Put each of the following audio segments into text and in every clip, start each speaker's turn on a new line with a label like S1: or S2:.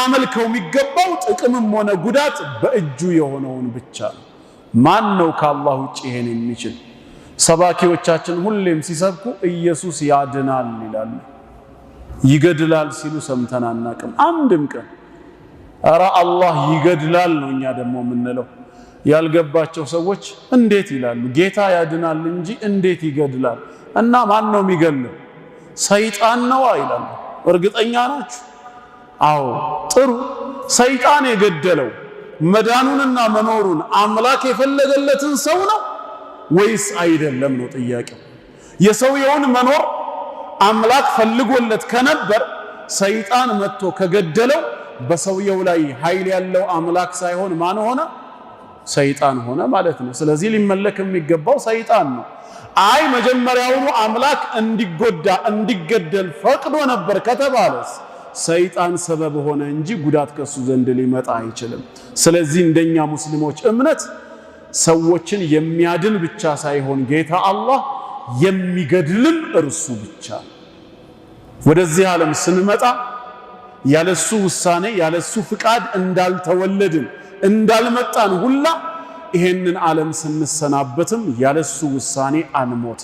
S1: ልናመልከው የሚገባው ጥቅምም ሆነ ጉዳት በእጁ የሆነውን ብቻ ነው። ማን ነው ከአላህ ውጭ ይሄን የሚችል? ሰባኪዎቻችን ሁሌም ሲሰብኩ ኢየሱስ ያድናል ይላሉ። ይገድላል ሲሉ ሰምተን አናቅም አንድም ቀን። ኧረ አላህ ይገድላል ነው እኛ ደግሞ የምንለው። ያልገባቸው ሰዎች እንዴት ይላሉ? ጌታ ያድናል እንጂ እንዴት ይገድላል? እና ማን ነው የሚገድለው? ሰይጣን ነው ይላሉ። እርግጠኛ ናችሁ? አዎ ጥሩ። ሰይጣን የገደለው መዳኑንና መኖሩን አምላክ የፈለገለትን ሰው ነው ወይስ አይደለም ነው ጥያቄው። የሰውየውን መኖር አምላክ ፈልጎለት ከነበር ሰይጣን መጥቶ ከገደለው በሰውየው ላይ ኃይል ያለው አምላክ ሳይሆን ማን ሆነ? ሰይጣን ሆነ ማለት ነው። ስለዚህ ሊመለክ የሚገባው ሰይጣን ነው። አይ መጀመሪያውኑ አምላክ እንዲጎዳ እንዲገደል ፈቅዶ ነበር ከተባለስ ሰይጣን ሰበብ ሆነ እንጂ ጉዳት ከሱ ዘንድ ሊመጣ አይችልም። ስለዚህ እንደኛ ሙስሊሞች እምነት ሰዎችን የሚያድን ብቻ ሳይሆን ጌታ አላህ የሚገድልም እርሱ ብቻ። ወደዚህ ዓለም ስንመጣ ያለሱ ውሳኔ ያለሱ ፍቃድ እንዳልተወለድን እንዳልመጣን ሁላ ይሄንን ዓለም ስንሰናበትም ያለሱ ውሳኔ አንሞት።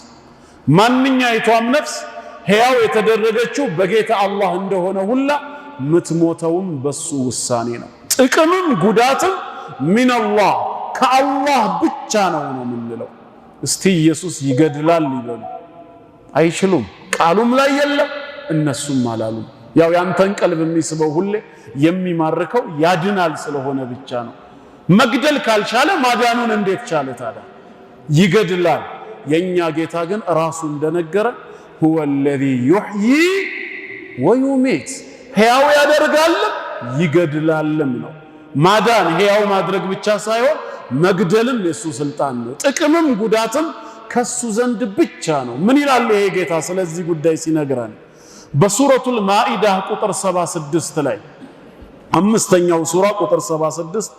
S1: ማንኛይቷም ነፍስ ሕያው የተደረገችው በጌታ አላህ እንደሆነ ሁላ ምትሞተውም በሱ ውሳኔ ነው። ጥቅምም ጉዳትም ሚነላህ ከአላህ ብቻ ነው የምንለው። እስቲ ኢየሱስ ይገድላል ይበሉ። አይችሉም። ቃሉም ላይ የለም እነሱም አላሉም። ያው ያንተን ቀልብ የሚስበው ሁሌ የሚማርከው ያድናል ስለሆነ ብቻ ነው። መግደል ካልቻለ ማዳኑን እንዴት ቻለ ታዲያ? ይገድላል። የኛ ጌታ ግን ራሱ እንደነገረ هو الذي يحيي ويميت ሕያው ያደርጋልም ይገድላልም ነው። ማዳን ሕያው ማድረግ ብቻ ሳይሆን መግደልም የሱ ስልጣን ነው። ጥቅምም ጉዳትም ከሱ ዘንድ ብቻ ነው። ምን ይላል ይሄ ጌታ ስለዚህ ጉዳይ ሲነግረን? በሱረቱል ማኢዳ ቁጥር 76 ላይ አምስተኛው ሱራ ቁጥር 76